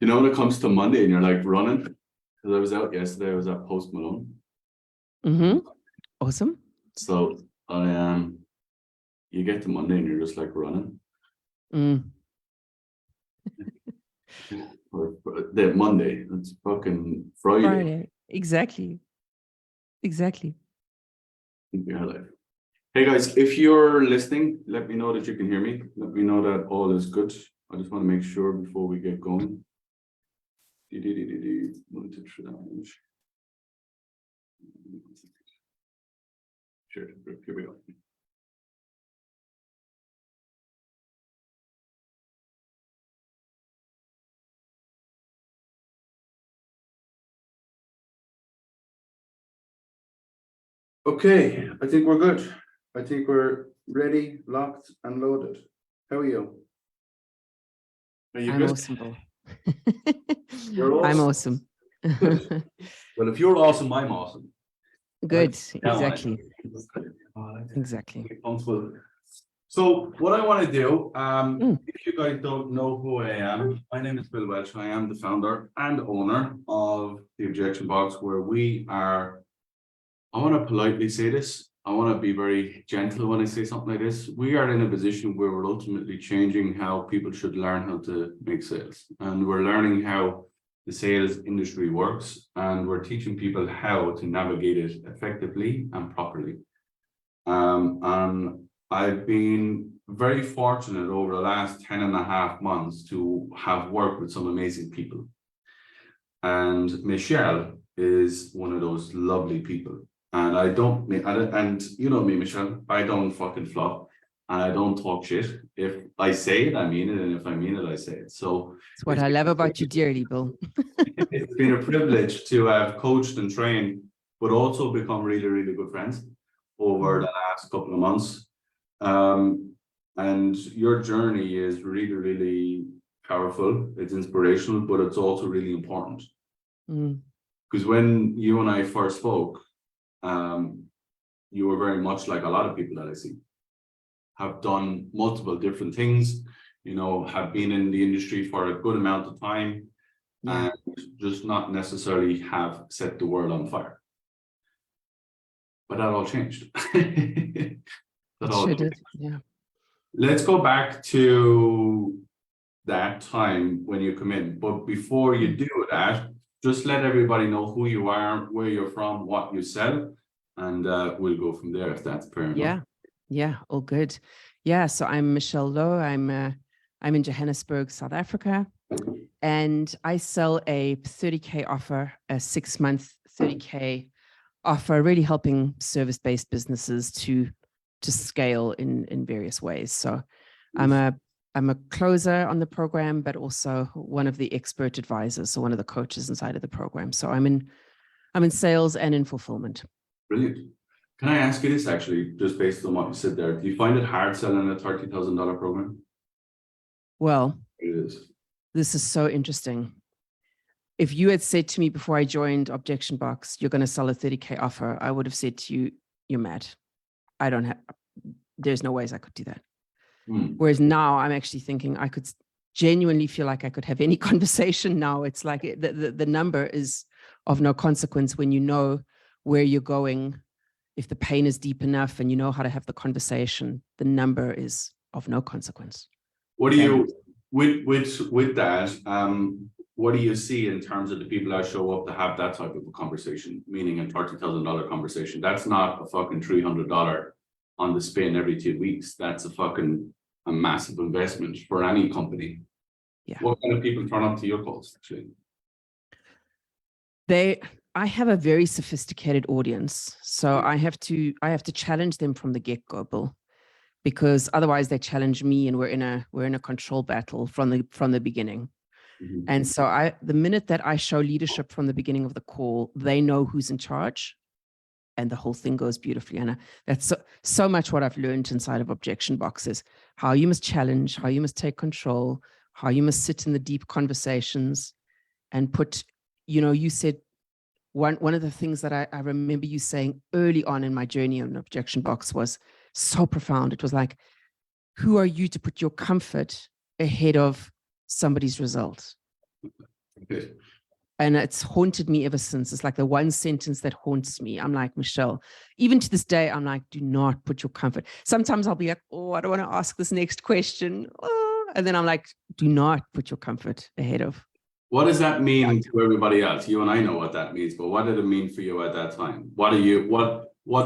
You know, when it comes to Monday and you're like running, because I was out yesterday, I was at Post Malone. Awesome. So you get to Monday and you're just like running. Or the Monday, it's fucking Friday. Exactly. Yeah, like, hey guys, if you're listening, let me know that you can hear me. Let me know that all is good. I just want to make sure before we get going. Sure, here we go. Okay, I think we're good. I think we're ready, locked, and loaded. How are you? I'm awesome, Bill. You're awesome. I'm awesome. Well, if you're awesome, I'm awesome. Good. Right? Exactly. So what I want to do, if you guys don't know who I am, my name is Bill Welch. I am the founder and owner of the Objection Box, where we are, I want to politely say this, I want to be very gentle when I say something like this. We are in a position where we're ultimately changing how people should learn how to make sales. And we're learning how the sales industry works, and we're teaching people how to navigate it effectively and properly. And I've been very fortunate over the last 10.5 months to have worked with some amazing people. And Michelle is one of those lovely people. And and you know me, Michelle, I don't fucking flop and I don't talk shit. If I say it, I mean it. And if I mean it, I say it. So it's what I love about you dearly, Bill. It's been a privilege to have coached and trained, but also become really, really good friends over the last couple of months. And your journey is really, really powerful. It's inspirational, but it's also really important. Because when you and I first spoke, you were very much like a lot of people that I see, have done multiple different things, you know, have been in the industry for a good amount of time, and just not necessarily have set the world on fire. But that all changed. Yeah. Let's go back to that time when you come in. But before you do that, just let everybody know who you are, where you're from, what you sell, and we'll go from there if that's fair enough. Yeah, all good. Yeah, so I'm Michelle Lowe. I'm in Johannesburg, South Africa, and I sell a 30K offer, a 6-month 30K offer, really helping service-based businesses to scale in various ways. So I'm a closer on the program, but also one of the expert advisors, so one of the coaches inside of the program. So I'm in sales and in fulfillment. Brilliant. Can I ask you this actually, just based on what you said there? Do you find it hard selling a $30,000 program? Well, it is. This is so interesting. If you had said to me before I joined Objection Box, you're going to sell a 30K offer, I would have said to you, you're mad. There's no ways I could do that. Whereas now I'm actually thinking I could genuinely feel like I could have any conversation now. It's like the number is of no consequence when you know where you're going. If the pain is deep enough and you know how to have the conversation, the number is of no consequence. What do you, with that, what do you see in terms of the people that show up to have that type of a conversation, meaning a $30,000 conversation? That's not a fucking $300 on the spin every 2 weeks. That's a massive investment for any company. Yeah. What kind of people turn up to your calls actually? I have a very sophisticated audience, so I have to challenge them from the get-go, Bill, because otherwise they challenge me, and we're in a control battle from the beginning. And so the minute that I show leadership from the beginning of the call, they know who's in charge, and the whole thing goes beautifully. And that's so much what I've learned inside of Objection Boxes: how you must challenge, how you must take control, how you must sit in the deep conversations, and put. You said. One of the things that I remember you saying early on in my journey on Objection Box was so profound. It was like, who are you to put your comfort ahead of somebody's result? Good. And it's haunted me ever since. It's like the one sentence that haunts me. I'm like, Michelle, even to this day, I'm like, do not put your comfort. Sometimes I'll be like, oh, I don't want to ask this next question. Oh. And then I'm like, do not put your comfort ahead of. What does that mean to everybody else? You and I know what that means, but what did it mean for you at that time? What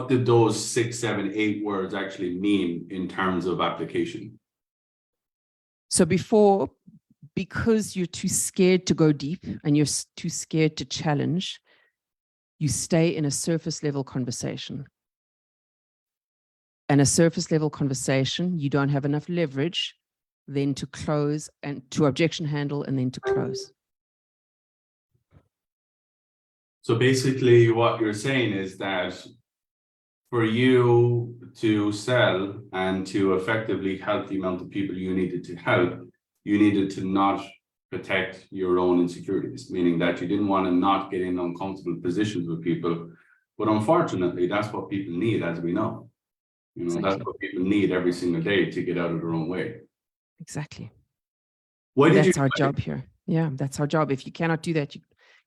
did those 6, 7, 8 words actually mean in terms of application? So because you're too scared to go deep and you're too scared to challenge, you stay in a surface level conversation. And a surface level conversation, you don't have enough leverage then to close and to objection handle and then to close. So basically what you're saying is that for you to sell and to effectively help the amount of people you needed to help, you needed to not protect your own insecurities, meaning that you didn't want to not get in uncomfortable positions with people. But unfortunately, that's what people need, as we know. You know, Exactly. that's what people need every single day to get out of their own way. Exactly. Why did That's our job here. Yeah, that's our job. If you cannot do that,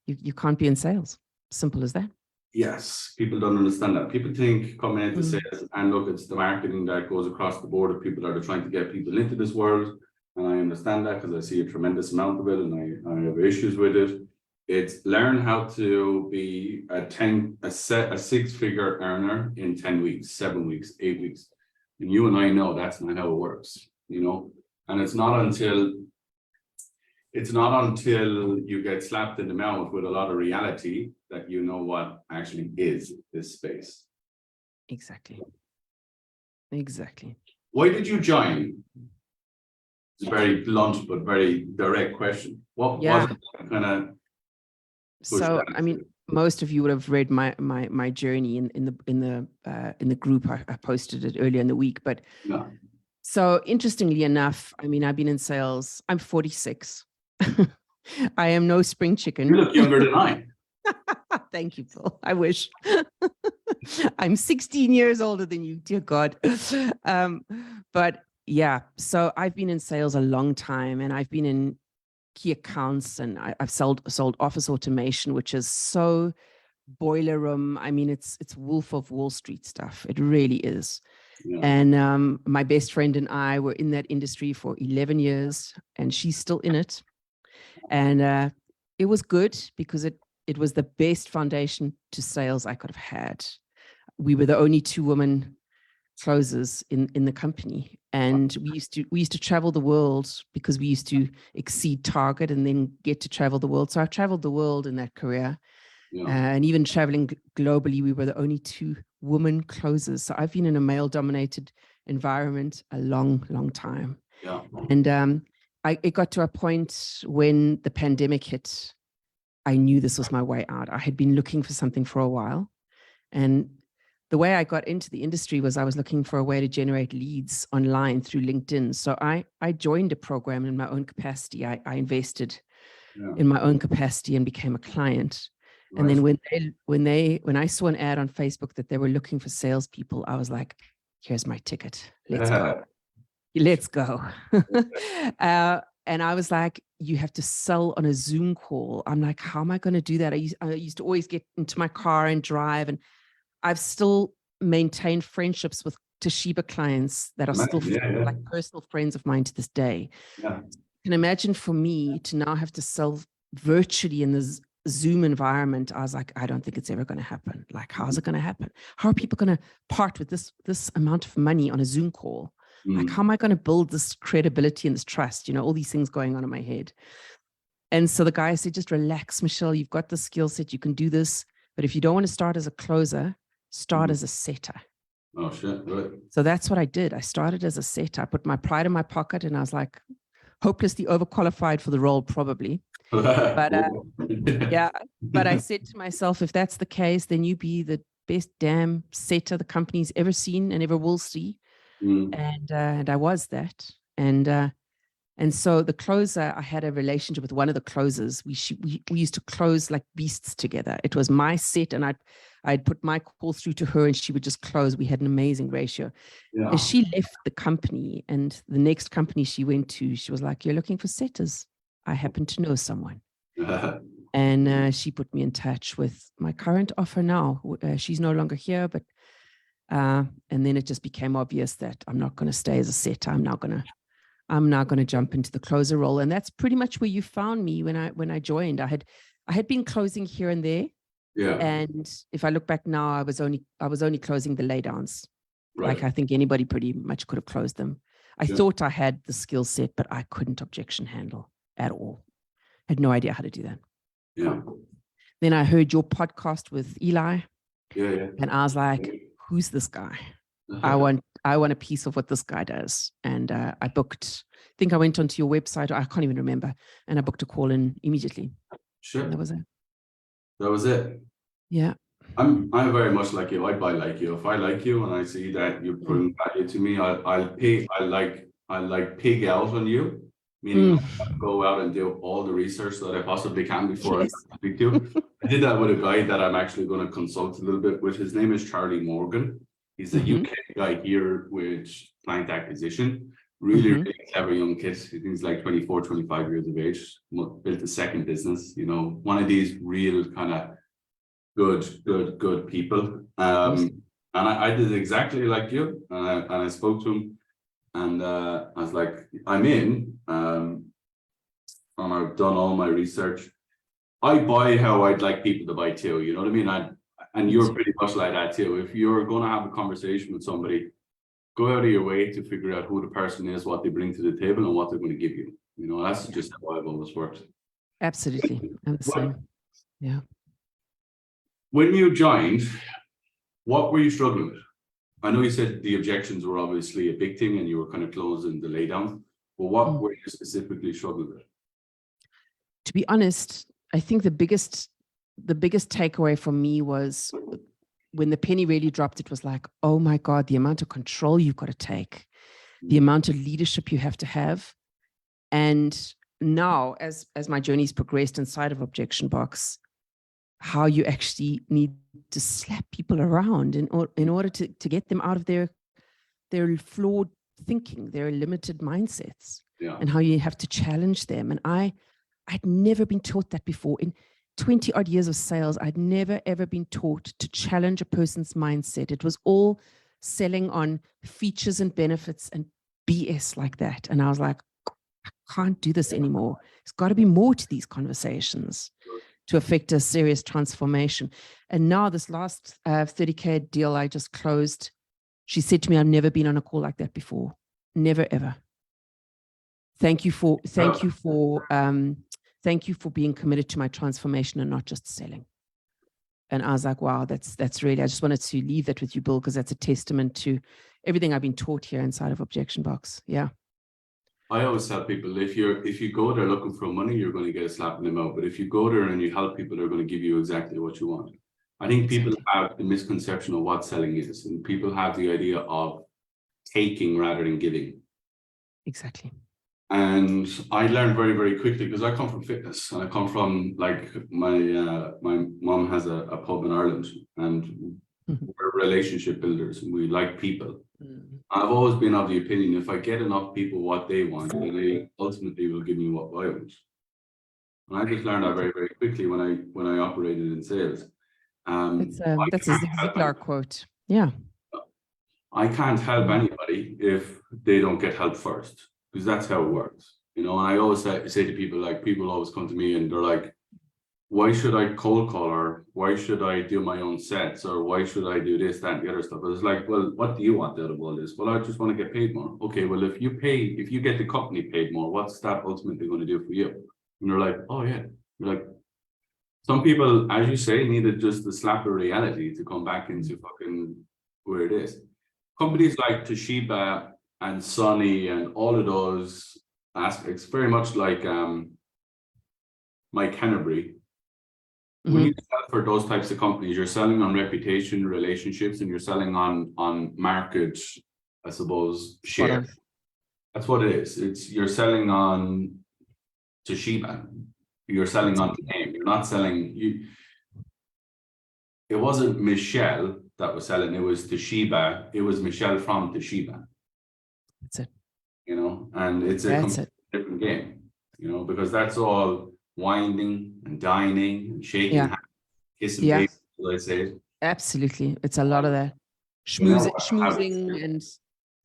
you can't be in sales. Simple as that. Yes, people don't understand that. People think coming into sales, and look, it's the marketing that goes across the board of people that are trying to get people into this world. And I understand that because I see a tremendous amount of it and I have issues with it. It's learn how to be a 6-figure earner in 10 weeks, 7 weeks, 8 weeks. And you and I know that's not how it works, you know, and it's not until you get slapped in the mouth with a lot of reality that you know what actually is this space. Exactly. Exactly. Why did you join? It's a very blunt but very direct question. What was it that kind of? So I mean, most of you would have read my journey in the group. I posted it earlier in the week, but No. So interestingly enough, I mean, I've been in sales. I'm 46. I am no spring chicken. You look younger than I. Thank you, Phil. I wish. I'm 16 years older than you, dear God. But yeah, so I've been in sales a long time, and I've been in key accounts, and I've sold office automation, which is so boiler room. I mean, it's Wolf of Wall Street stuff. It really is. Yeah. And my best friend and I were in that industry for 11 years, and she's still in it. And it was good because it was the best foundation to sales I could have had. We were the only 2 women closers in the company, and we used to travel the world because we used to exceed target and then get to travel the world. So I traveled the world in that career. Yeah. And even traveling globally, we were the only 2 women closers. So I've been in a male-dominated environment a long, long time. Yeah. And it got to a point when the pandemic hit. I knew this was my way out. I had been looking for something for a while. And the way I got into the industry was I was looking for a way to generate leads online through LinkedIn. So I joined a program in my own capacity. I invested in my own capacity and became a client. And then when I saw an ad on Facebook that they were looking for salespeople, I was like, here's my ticket. Let's go. Let's go. And I was like, you have to sell on a Zoom call. I'm like, how am I going to do that? I used to always get into my car and drive, and I've still maintained friendships with Toshiba clients that are still like personal friends of mine to this day. Yeah. You can imagine for me to now have to sell virtually in this Zoom environment. I was like, I don't think it's ever going to happen. Like, how's it going to happen? How are people going to part with this amount of money on a Zoom call? Like, how am I going to build this credibility and this trust? You know, all these things going on in my head. And so the guy said, just relax, Michelle, you've got the skill set, you can do this. But if you don't want to start as a closer, start as a setter. Oh, shit. Right. So that's what I did. I started as a setter. I put my pride in my pocket, and I was like, hopelessly overqualified for the role, probably. But yeah, but I said to myself, if that's the case, then you be the best damn setter the company's ever seen and ever will see. And I was that. And so the closer, I had a relationship with one of the closers. We used to close like beasts together. It was my set, and I'd put my call through to her, and she would just close. We had an amazing ratio. Yeah. And she left the company, and the next company she went to, she was like, you're looking for setters. I happen to know someone. And she put me in touch with my current offer now. She's no longer here, but and then it just became obvious that I'm not going to stay as a setter. I'm now going to jump into the closer role, and that's pretty much where you found me when I joined. I had been closing here and there, Yeah. and if I look back now, I was only closing the laydowns. Right. Like I think anybody pretty much could have closed them. I thought I had the skill set, but I couldn't objection handle at all. Had no idea how to do that. Yeah. Then I heard your podcast with Eli. Yeah. And I was like, who's this guy? I want a piece of what this guy does. And I booked, I think I went onto your website. I can't even remember. And I booked a call in immediately. Sure. And that was it. That was it. Yeah. I'm very much like you. I buy like you. If I like you and I see that you're putting value to me, I'll pay. I like pig out on you, meaning I'll go out and do all the research that I possibly can before I speak to you. I did that with a guy that I'm actually going to consult a little bit with. His name is Charlie Morgan. He's a UK guy here with client acquisition. Really clever young kid. I think he's like 24, 25 years of age. Built a second business. You know, one of these real kind of good people. And I did exactly like you. And I spoke to him, and I was like, I'm in. And I've done all my research. I buy how I'd like people to buy too. You know what I mean? And you're pretty much like that too. If you're going to have a conversation with somebody, go out of your way to figure out who the person is, what they bring to the table, and what they're going to give you. You know, that's just how I've always worked. Absolutely. I'm the same. Yeah. When you joined, what were you struggling with? I know you said the objections were obviously a big thing and you were kind of closing the laydown, but what were you specifically struggling with? To be honest, I think the biggest takeaway for me was when the penny really dropped. It was like, oh my God, the amount of control you've got to take, the amount of leadership you have to have. And now, as my journey's progressed inside of Objection Box, how you actually need to slap people around in order to get them out of their flawed thinking, their limited mindsets, and how you have to challenge them. And I'd never been taught that before. In 20 odd years of sales, I'd never, ever been taught to challenge a person's mindset. It was all selling on features and benefits and BS like that. And I was like, I can't do this anymore. There's got to be more to these conversations to affect a serious transformation. And now this last 30K deal I just closed, she said to me, I've never been on a call like that before. Never, ever. Thank you for being committed to my transformation and not just selling. And I was like, wow, that's really, I just wanted to leave that with you, Bill, because that's a testament to everything I've been taught here inside of Objection Box. Yeah. I always tell people, if you go there looking for money, you're going to get a slap in the mouth. But if you go there and you help people, they're going to give you exactly what you want. I think people have the misconception of what selling is, and people have the idea of taking rather than giving. Exactly. And I learned very, very quickly, because I come from fitness, and I come from, like, my mom has a pub in Ireland, and we're relationship builders, and we like people. I've always been of the opinion, if I get enough people what they want, then they ultimately will give me what I want. And I just learned that very, very quickly when I operated in sales. That's a Zig Ziglar quote. Yeah. I can't help anybody if they don't get help first, because that's how it works. You know, and I always say to people, like, people always come to me and they're like, why should I cold call, or why should I do my own sets, or why should I do this, that, and the other stuff? It's like, well, what do you want out of all this? Well, I just want to get paid more. Okay, well, if you get the company paid more, what's that ultimately going to do for you? And they're like, oh yeah. You're like, some people, as you say, needed just the slap of reality to come back into fucking where it is. Companies like Toshiba and Sony and all of those aspects, very much like Mike Hennebury. When you sell for those types of companies, you're selling on reputation, relationships, and you're selling on market, I suppose, share. That's what it is. You're selling on Toshiba. You're selling on the name. You're not selling. It wasn't Michelle that was selling. It was Toshiba. It was Michelle from Toshiba. That's it. You know, and it's a completely different game. You know, because that's all winding and dining and shaking Yeah. hands, kissing Yeah. babies, as I say it. Absolutely. It's a lot of that. You never Schmoozing, and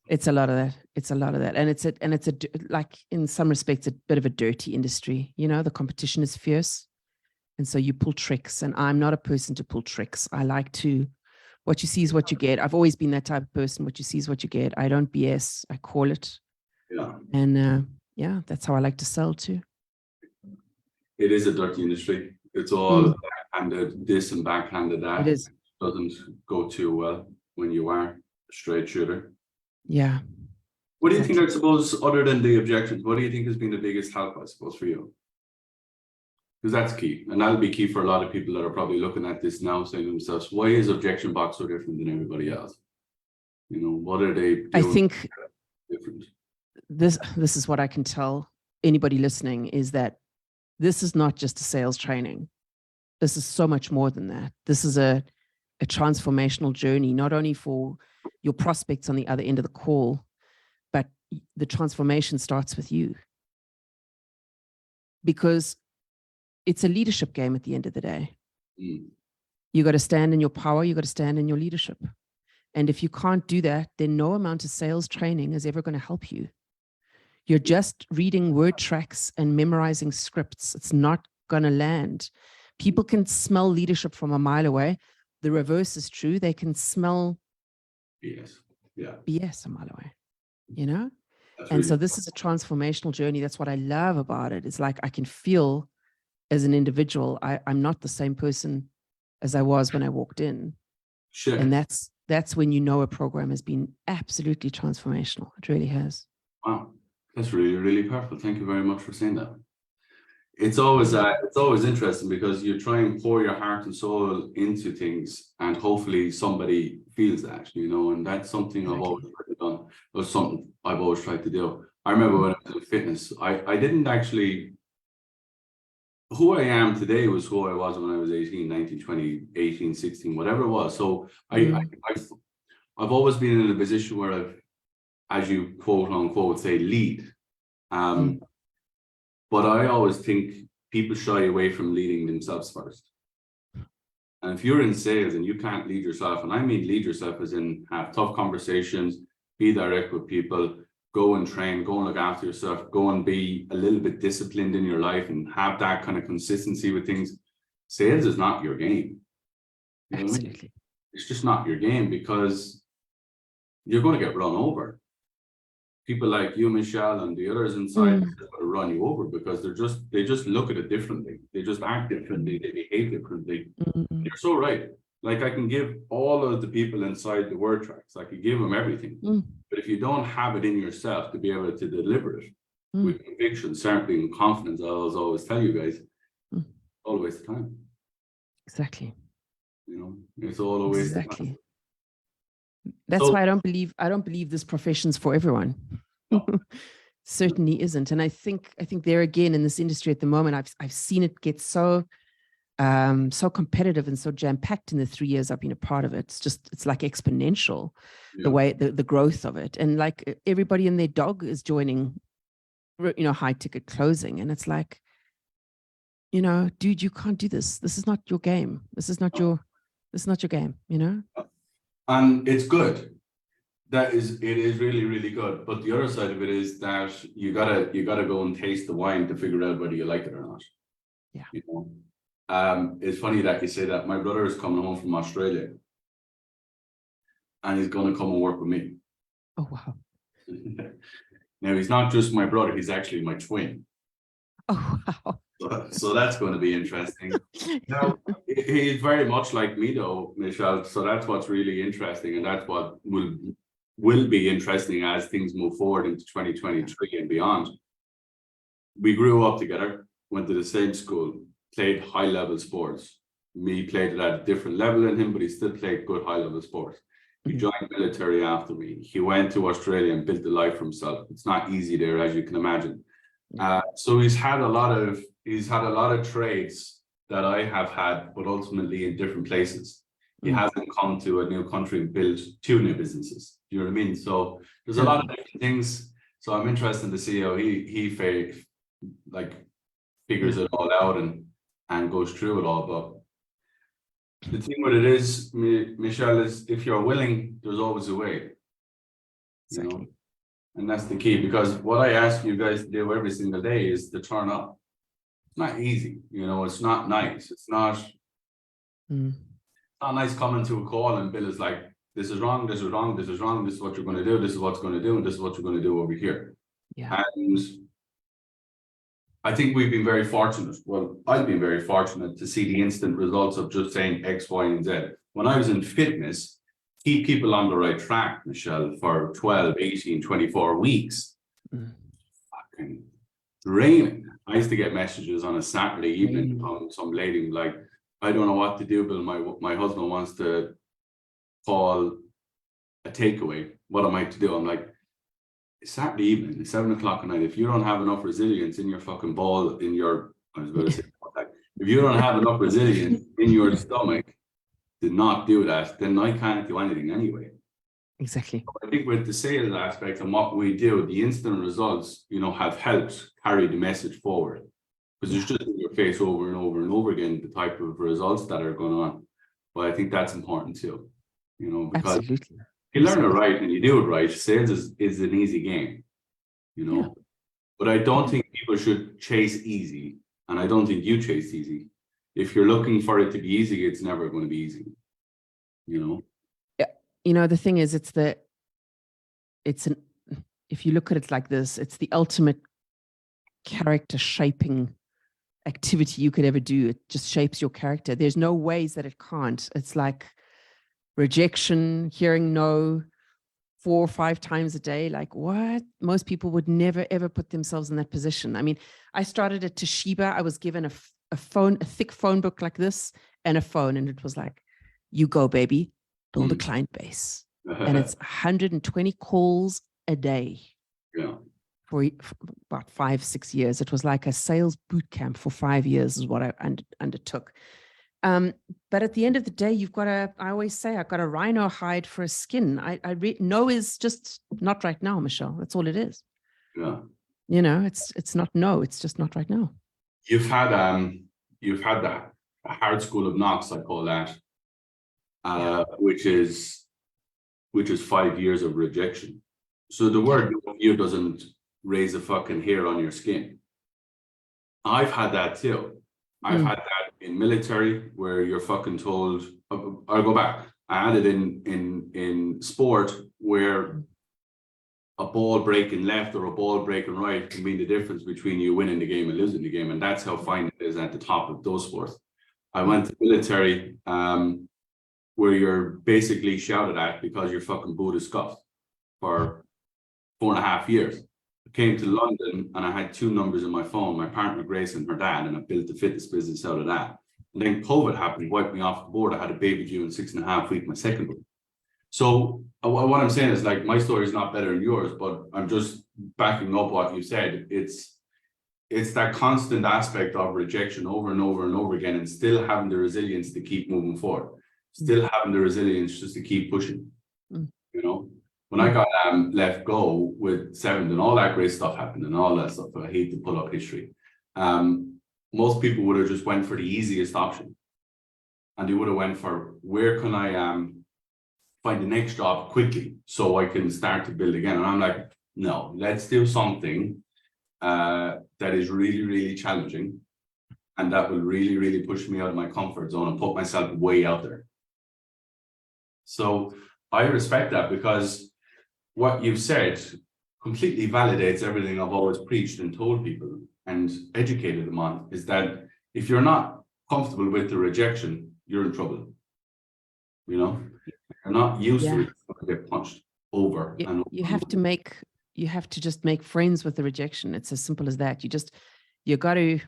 it's a lot of that. It's a lot of that. And it's like, in some respects, a bit of a dirty industry. You know, the competition is fierce. And so you pull tricks, and I'm not a person to pull tricks. I like to, what you see is what you get. I've always been that type of person. What you see is what you get. I don't BS. I call it. Yeah. And yeah, that's how I like to sell too. It is a dirty industry. It's all backhanded this and backhanded that. It is. Doesn't go too well when you are a straight shooter. Yeah. What do you think, I suppose, other than the objections, what do you think has been the biggest help, I suppose, for you? Because that's key, and that'll be key for a lot of people that are probably looking at this now, saying to themselves, why is Objection Box so different than everybody else? You know, what are they doing I think different? this is what I can tell anybody listening, is that this is not just a sales training. This is so much more than that. This is a transformational journey, not only for your prospects on the other end of the call, but the transformation starts with you. Because it's a leadership game at the end of the day. You got to stand in your power. You got to stand in your leadership. And if you can't do that, then no amount of sales training is ever going to help you. You're just reading word tracks and memorizing scripts. It's not going to land. People can smell leadership from a mile away. The reverse is true. They can smell BS a mile away, you know? And so this is a transformational journey. That's what I love about it. It's like I can feel as an individual, I'm not the same person as I was when I walked in. Sure. And that's when you know a program has been absolutely transformational. It really has. Wow. That's really, really powerful. Thank you very much for saying that. It's always interesting, because you try and pour your heart and soul into things, and hopefully somebody feels that, you know, and that's something I've always tried to do. Or something I've always tried to do. I remember when I was in fitness, I didn't actually, who I am today was who I was when I was 18, 19, 20, 18, 16, whatever it was. So I've always been in a position where I've, as you quote unquote say, lead. But I always think people shy away from leading themselves first. And if you're in sales and you can't lead yourself, and I mean lead yourself as in have tough conversations, be direct with people, go and train, go and look after yourself, go and be a little bit disciplined in your life and have that kind of consistency with things, sales is not your game. You know what I mean? It's just not your game, because you're going to get run over. People like you, Michelle, and the others inside will run you over, because they just look at it differently. They just act differently. They behave differently. You're so right. Like, I can give all of the people inside the word tracks, I could give them everything. But if you don't have it in yourself to be able to deliver it with conviction, certainly, and confidence, I always tell you guys, all a waste of time. Exactly. You know, it's all a waste of time. That's why I don't believe this profession's for everyone. Certainly isn't. And I think there again, in this industry at the moment, I've seen it get so competitive and so jam-packed in the 3 years I've been a part of it. It's like exponential, the way the growth of it. And like everybody and their dog is joining, you know, high ticket closing. And it's like, you know, dude, you can't do this. This is not your game. This is not your game, you know? And it's good. It is really, really good. But the other side of it is that you gotta go and taste the wine to figure out whether you like it or not. Yeah. You know? It's funny that you say that. My brother is coming home from Australia, and he's gonna come and work with me. Oh wow. Now, he's not just my brother, he's actually my twin. Oh wow. So that's going to be interesting. Now, he's very much like me though, Michelle. So that's what's really interesting, and that's what will be interesting as things move forward into 2023 and beyond. We grew up together, went to the same school, played high level sports. Me played it at a different level than him, but he still played good high level sports. He joined military after me. He went to Australia and built a life for himself. It's not easy there, as you can imagine. So he's had a lot of traits that I have had, but ultimately in different places. He hasn't come to a new country and built 2 new businesses. Do you know what I mean? So there's a lot of different things. So I'm interested to see how he figures it all out and goes through it all. But the thing with it is, Michelle, is if you're willing, there's always a way. You know, Exactly. and that's the key, because what I ask you guys to do every single day is to turn up. It's not easy, you know, it's not nice. It's not nice coming to a call and Bill is like, this is wrong, this is wrong, this is wrong, this is what you're going to do, this is what's going to do, and this is what you're going to do over here. Yeah. And I think we've been very fortunate. Well, I've been very fortunate to see the instant results of just saying X, Y, and Z. When I was in fitness, keep people on the right track, Michelle, for 12, 18, 24 weeks. Fucking draining. I used to get messages on a Saturday evening from some lady like, I don't know what to do, Bill. My husband wants to call a takeaway. What am I to do? I'm like, Saturday evening, 7 o'clock at night, if you don't have enough resilience in your fucking ball, in your, I was going to say, if you don't have enough resilience in your stomach to not do that, then I can't do anything anyway. Exactly. I think with the sales aspect and what we do, the instant results, you know, have helped carry the message forward. Because it's just in your face over and over and over again, the type of results that are going on. But I think that's important too, you know, because Absolutely. you learn it right and you do it right. Sales is an easy game, you know, but I don't think people should chase easy. And I don't think you chase easy. If you're looking for it to be easy, it's never going to be easy, you know? You know, the thing is, if you look at it like this, it's the ultimate character shaping activity you could ever do. It just shapes your character. There's no ways that it can't. It's like rejection, hearing no 4 or 5 times a day. Like, what? Most people would never, ever put themselves in that position. I mean, I started at Toshiba. I was given a thick phone book like this and a phone. And it was like, you go, baby. Build a client base, and it's 120 calls a day. Yeah. For about 5-6 years. It was like a sales boot camp for 5 years is what I undertook. But at the end of the day, I always say, I've got a rhino hide for a skin. No is just not right now, Michelle. That's all it is. Yeah. You know, it's not no, it's just not right now. You've had the hard school of knocks, I call that. Which is 5 years of rejection. So the word you doesn't raise a fucking hair on your skin. I've had that too. I've had that in military where you're fucking told, I'll go back. I had it in sport where a ball breaking left or a ball breaking right can be the difference between you winning the game and losing the game. And that's how fine it is at the top of those sports. I went to military, where you're basically shouted at because your fucking boot is scuffed for 4.5 years. I came to London and I had 2 numbers in my phone, my partner Grace and her dad, and I built the fitness business out of that. And then COVID happened, wiped me off the board. I had a baby due in 6.5 weeks, my second one. So what I'm saying is, like, my story is not better than yours, but I'm just backing up what you said. It's that constant aspect of rejection over and over and over again, and still having the resilience to keep moving forward. Still having the resilience just to keep pushing, you know. When I got let go with 7 and all that great stuff happened and all that stuff, I hate to pull up history. Most people would have just went for the easiest option, and they would have went for, where can I find the next job quickly so I can start to build again. And I'm like, no, let's do something that is really, really challenging, and that will really, really push me out of my comfort zone and put myself way out there. So I respect that, because what you've said completely validates everything I've always preached and told people and educated them on, is that if you're not comfortable with the rejection, you're in trouble. You know, you're not used to it, to get punched over and over. You have to just make friends with the rejection. It's as simple as that. You got to,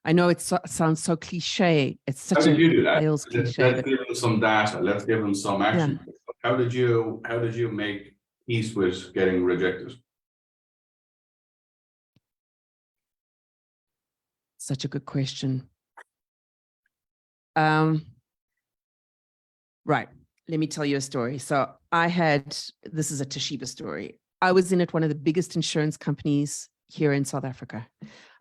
I know it sounds so cliche. It's such a sales cliche. Let's give them some data. Let's give them some action. Yeah. How did you make peace with getting rejected? Such a good question. Right. Let me tell you a story. So this is a Toshiba story. I was in at one of the biggest insurance companies here in South Africa.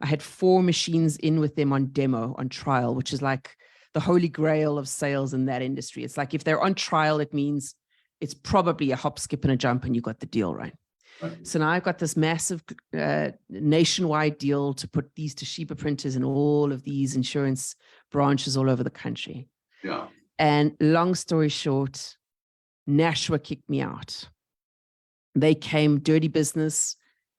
I had 4 machines in with them on demo, on trial, which is like the holy grail of sales in that industry. It's like if they're on trial, it means it's probably a hop, skip, and a jump, and you got the deal right. Right. So now I've got this massive nationwide deal to put these Toshiba printers in all of these insurance branches all over the country. Yeah. And long story short, Nashua kicked me out. They came dirty business,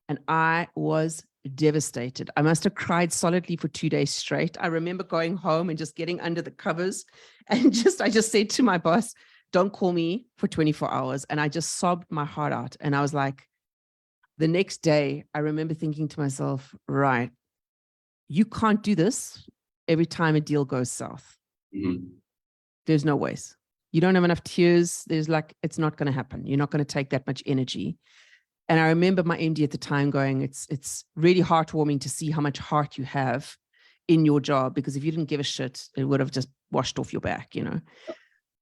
and I was devastated. I must have cried solidly for 2 days straight. I remember going home and just getting under the covers and I just said to my boss, don't call me for 24 hours. And I just sobbed my heart out. And I was like, the next day, I remember thinking to myself, right, you can't do this every time a deal goes south. Mm-hmm. There's no ways. You don't have enough tears. There's like, it's not going to happen. You're not going to take that much energy. And I remember my MD at the time going, it's really heartwarming to see how much heart you have in your job, because if you didn't give a shit, it would have just washed off your back, you know?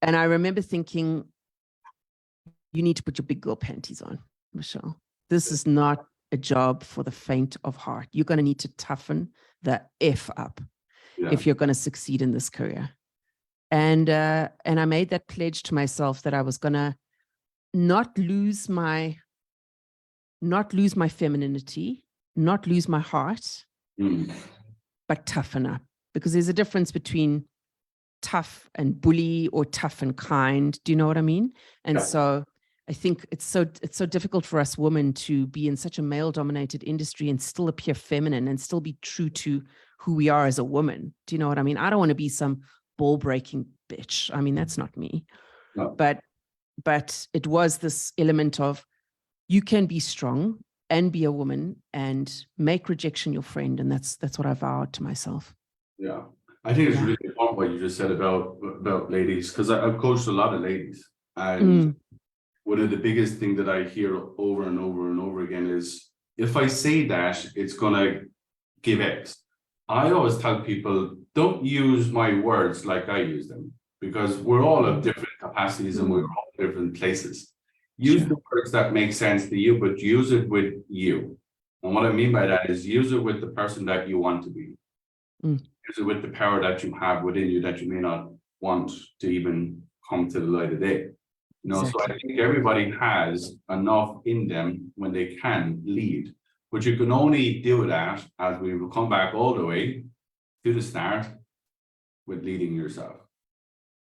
And I remember thinking, you need to put your big girl panties on, Michelle. This is not a job for the faint of heart. You're going to need to toughen the F up if you're going to succeed in this career. And I made that pledge to myself that I was going to not lose my femininity, not lose my heart, but toughen up. Because there's a difference between tough and bully or tough and kind. Do you know what I mean? And so I think it's so difficult for us women to be in such a male-dominated industry and still appear feminine and still be true to who we are as a woman. Do you know what I mean? I don't want to be some ball-breaking bitch. I mean, that's not me. No. But it was this element of you can be strong and be a woman and make rejection your friend. And that's what I vowed to myself. Yeah. I think it's really important what you just said about ladies, because I've coached a lot of ladies. And one of the biggest thing that I hear over and over and over again is, if I say that, it's going to give X. I always tell people, don't use my words like I use them, because we're all of different capacities and we're all different places. Use the words that make sense to you, but use it with you. And what I mean by that is use it with the person that you want to be. Use it with the power that you have within you that you may not want to even come to the light of day. You know, so I think everybody has enough in them when they can lead, but you can only do that, as we will come back all the way to the start, with leading yourself.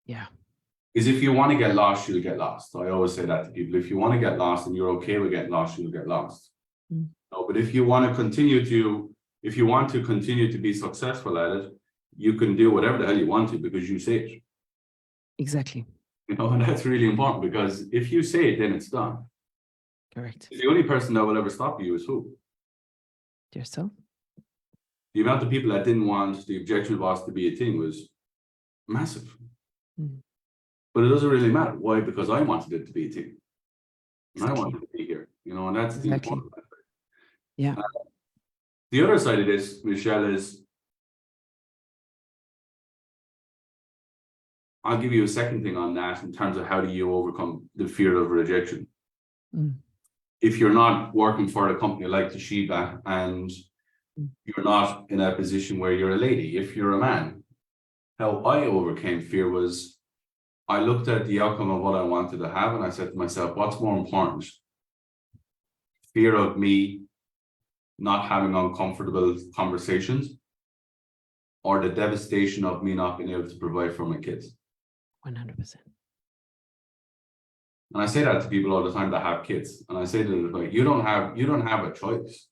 Yeah. Because if you want to get lost, you'll get lost. So I always say that to people. If you want to get lost and you're okay with getting lost, you'll get lost. No, but if you want to continue to be successful at it, you can do whatever the hell you want to, because you say it. Exactly. You know, and that's really important, because if you say it, then it's done. Correct. The only person that will ever stop you is who? Yourself. The amount of people that didn't want the objection box to be a thing was massive. But it doesn't really matter. Why? Because I wanted it to be a thing. And I wanted to be here, you know, and that's the important part. Yeah. The other side of this, Michelle, is I'll give you a second thing on that in terms of how do you overcome the fear of rejection. If you're not working for a company like Toshiba and you're not in a position where you're a lady, if you're a man, how I overcame fear was I looked at the outcome of what I wanted to have and I said to myself, what's more important? Fear of me not having uncomfortable conversations, or the devastation of me not being able to provide for my kids? 100%. And I say that to people all the time that have kids. And I say to them, like, you don't have a choice.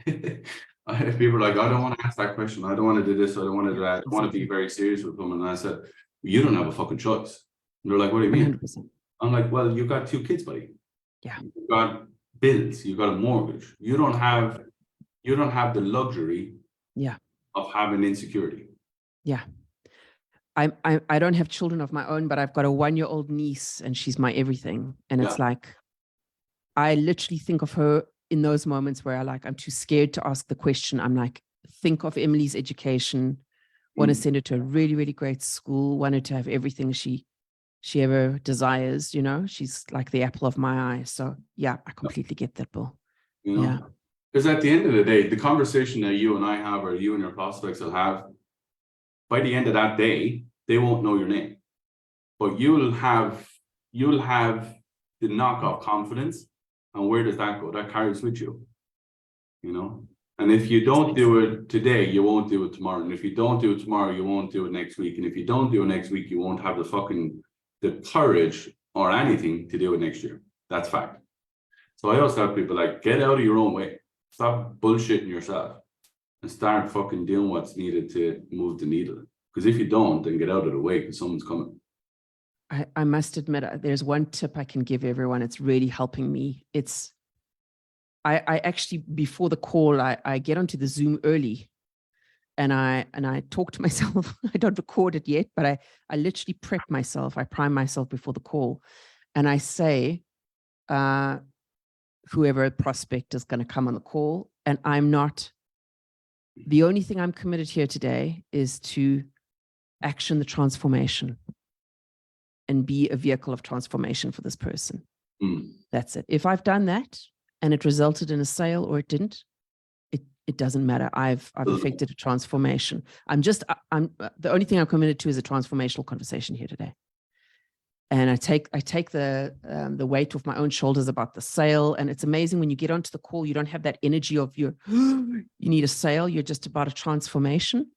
People are like, I don't want to ask that question. I don't want to do this. I don't want to do that. I want to be very serious with them. And I said, you don't have a fucking choice. And they're like, what do you mean? 100%. I'm like, well, you've got 2 kids, buddy. Yeah. You've got bills. You've got a mortgage. You don't have the luxury of having insecurity. Yeah. I don't have children of my own, but I've got a 1-year-old niece and she's my everything. And it's like, I literally think of her in those moments where I'm too scared to ask the question. I'm like, think of Emily's education, want to send her to a really, really great school, want her to have everything she ever desires, you know, she's like the apple of my eye. So yeah, I completely get that, Bill. You know? Because at the end of the day, the conversation that you and I have, or you and your prospects will have, by the end of that day, they won't know your name. But you'll have the knockoff confidence. And where does that go? That carries with you. You know? And if you don't do it today, you won't do it tomorrow. And if you don't do it tomorrow, you won't do it next week. And if you don't do it next week, you won't have the courage or anything to do it next year. That's fact. So I always tell people, like, get out of your own way. Stop bullshitting yourself and start fucking doing what's needed to move the needle. Because if you don't, then get out of the way because someone's coming. I must admit, there's one tip I can give everyone. It's really helping me. I actually, before the call, I get onto the Zoom early and I talk to myself. I don't record it yet, but I literally prep myself. I prime myself before the call. And I say, whoever a prospect is going to come on the call. And the only thing I'm committed here today is to action the transformation and be a vehicle of transformation for this person. That's it. If I've done that and it resulted in a sale or it didn't, it doesn't matter. I've effected a transformation. The only thing I'm committed to is a transformational conversation here today. And I take the weight off my own shoulders about the sale. And it's amazing when you get onto the call, you don't have that energy of you need a sale. You're just about a transformation.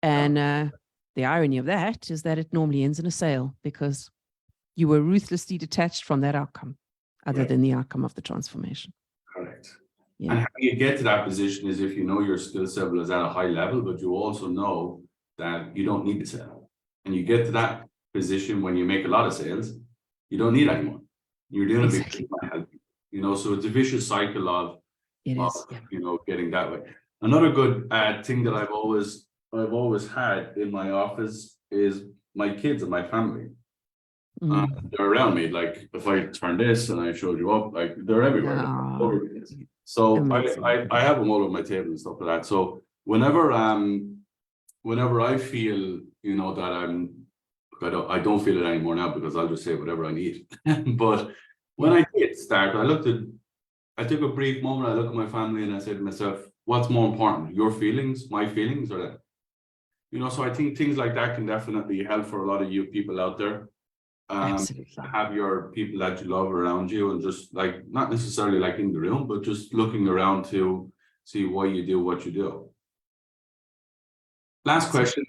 And the irony of that is that it normally ends in a sale because you were ruthlessly detached from that outcome, other than the outcome of the transformation. Correct. Yeah. And how you get to that position is if you know your skill level is at a high level, but you also know that you don't need to sell. And you get to that position when you make a lot of sales, you don't need anyone. You're doing Exactly. it, so it's a vicious cycle of Yeah. getting that way. Another good thing that I've always had in my office is my kids and my family. They're around me. Like if I turn this and I showed you up, like they're everywhere. So I have them all over my table and stuff like that. So whenever I feel that I don't feel it anymore now because I'll just say whatever I need. But when I did start, I took a brief moment, I looked at my family and I said to myself, what's more important, your feelings, my feelings, or that? So I think things like that can definitely help for a lot of you people out there. Absolutely. Have your people that you love around you and just like, not necessarily like in the room, but just looking around to see why you do what you do. Last question,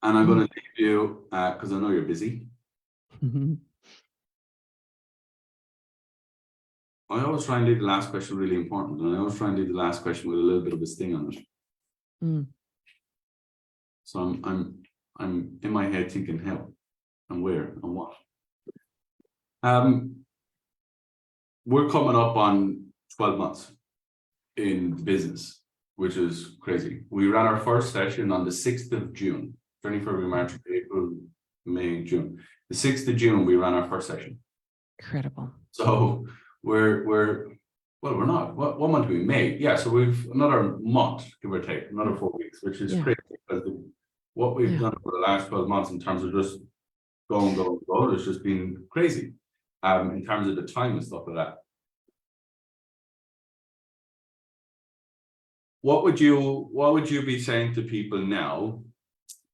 and I'm going to leave you because I know you're busy. I always try and leave the last question really important, and I always try and leave the last question with a little bit of a sting on it. So I'm in my head thinking how and where and what. We're coming up on 12 months in business, which is crazy. We ran our first session on the 6th of June, February, March, April, May, June. The 6th of June, we ran our first session. Incredible. So we're not. What month do we May? Yeah, so we've another month, give or take, another 4 weeks, which is crazy because what we've done for the last 12 months in terms of just go, has just been crazy. In terms of the time and stuff like that. What would you be saying to people now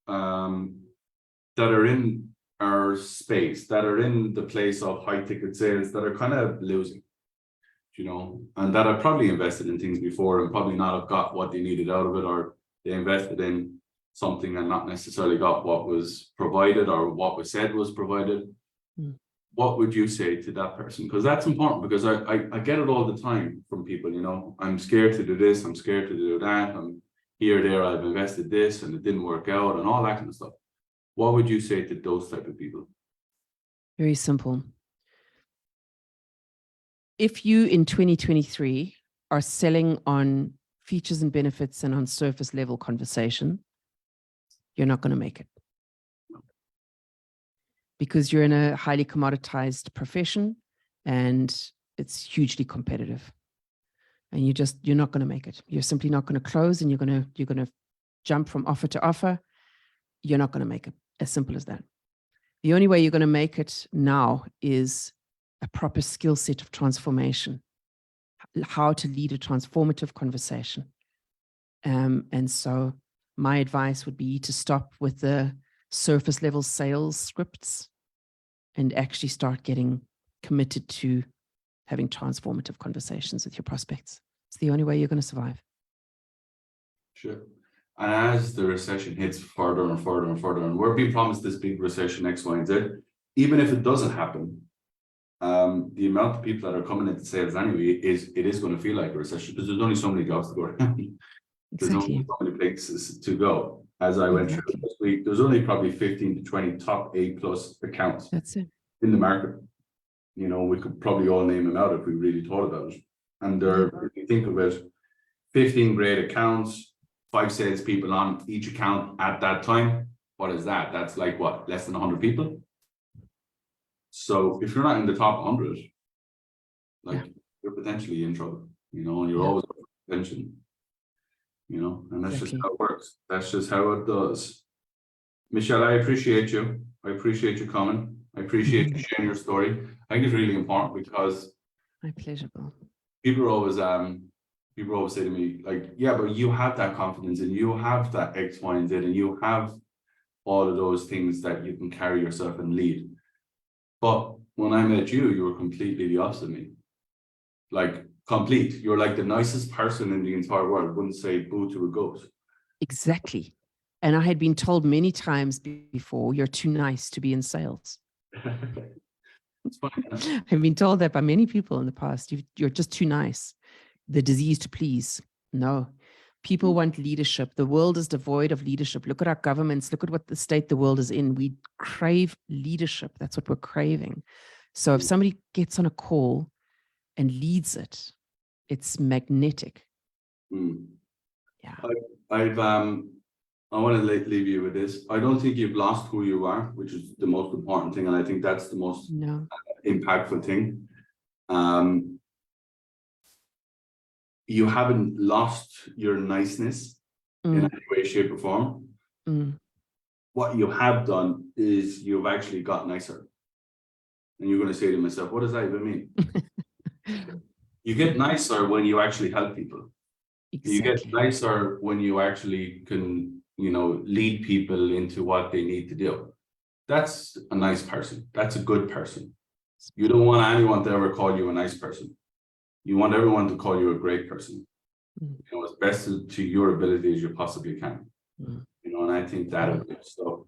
that are in our space, that are in the place of high ticket sales, that are kind of losing, and that have probably invested in things before and probably not have got what they needed out of it, or they invested in something and not necessarily got what was provided or what was said was provided. What would you say to that person? Because that's important, because I get it all the time from people, I'm scared to do this, I'm scared to do that, I'm here, there, I've invested this and it didn't work out and all that kind of stuff. What would you say to those type of people? Very simple. If you in 2023 are selling on features and benefits and on surface level conversation, you're not going to make it. Because you're in a highly commoditized profession and it's hugely competitive. And you're not going to make it. You're simply not going to close, and you're going to jump from offer to offer. You're not going to make it. As simple as that. The only way you're going to make it now is a proper skill set of transformation. how to lead a transformative conversation. And so my advice would be to stop with the surface level sales scripts and actually start getting committed to having transformative conversations with your prospects. It's the only way you're going to survive. Sure. And as the recession hits further and further and further, and we're being promised this big recession X, Y, and Z, even if it doesn't happen, the amount of people that are coming into sales anyway it is going to feel like a recession because there's only so many jobs to go around. There's only so many places to go. As I went through this week, there's only probably 15 to 20 top A+ accounts in the market. You know, we could probably all name them out if we really thought about it. And there, if you think of it, 15 great accounts, 5 salespeople on each account at that time. What is that? That's like what, less than 100 people? So if you're not in the top 100, like you're potentially in trouble, you know, and you're always attention, you know, and that's just how it works. That's just how it does. Michelle, I appreciate you. I appreciate you coming. I appreciate you sharing your story. I think it's really important because my pleasure, Bill. People always say to me, like, yeah, but you have that confidence and you have that X, Y, and Z, and you have all of those things that you can carry yourself and lead. But when I met you, you were completely the opposite of me. Like, complete. You're like the nicest person in the entire world. Wouldn't say boo to a goat. Exactly. And I had been told many times before, you're too nice to be in sales. It's funny. I've been told that by many people in the past. You're just too nice. The disease to please. No. People want leadership. The world is devoid of leadership. Look at our governments. Look at what the state the world is in. We crave leadership. That's what we're craving. So if somebody gets on a call and leads it, it's magnetic. Yeah. I want to leave you with this. I don't think you've lost who you are, which is the most important thing. And I think that's the most impactful thing. You haven't lost your niceness in any way, shape, or form. What you have done is you've actually got nicer. And you're going to say to myself, what does that even mean? You get nicer when you actually help people. Exactly. You get nicer when you actually can, you know, lead people into what they need to do. That's a nice person. That's a good person. You don't want anyone to ever call you a nice person. You want everyone to call you a great person. You know, as best to your ability as you possibly can. You know, and I think that is so.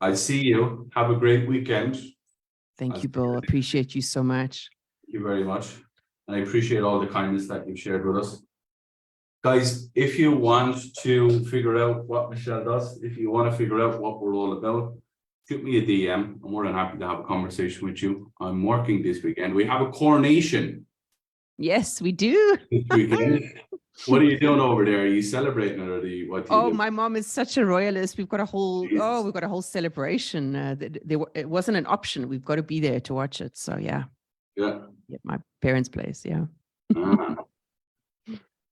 I see you. Have a great weekend. Thank you, Bill. Appreciate you so much. Thank you very much. And I appreciate all the kindness that you've shared with us. Guys, if you want to figure out what Michelle does, if you want to figure out what we're all about, shoot me a DM. I'm more than happy to have a conversation with you. I'm working this weekend. We have a coronation. Yes, we do. This weekend. What are you doing over there? Are you celebrating it, or what? My mom is such a royalist. We've got a whole we've got a whole celebration. It wasn't an option. We've got to be there to watch it. So yeah. My parents' place. Yeah.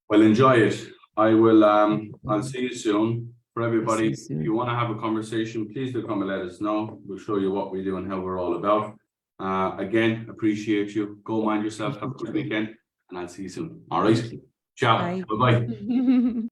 Well, enjoy it. I will. I'll see you soon. For everybody, if you want to have a conversation, please do come and let us know. We'll show you what we do and how we're all about. Again, appreciate you. Go mind yourself. Have a good weekend, and I'll see you soon. All right. Ciao. Bye bye.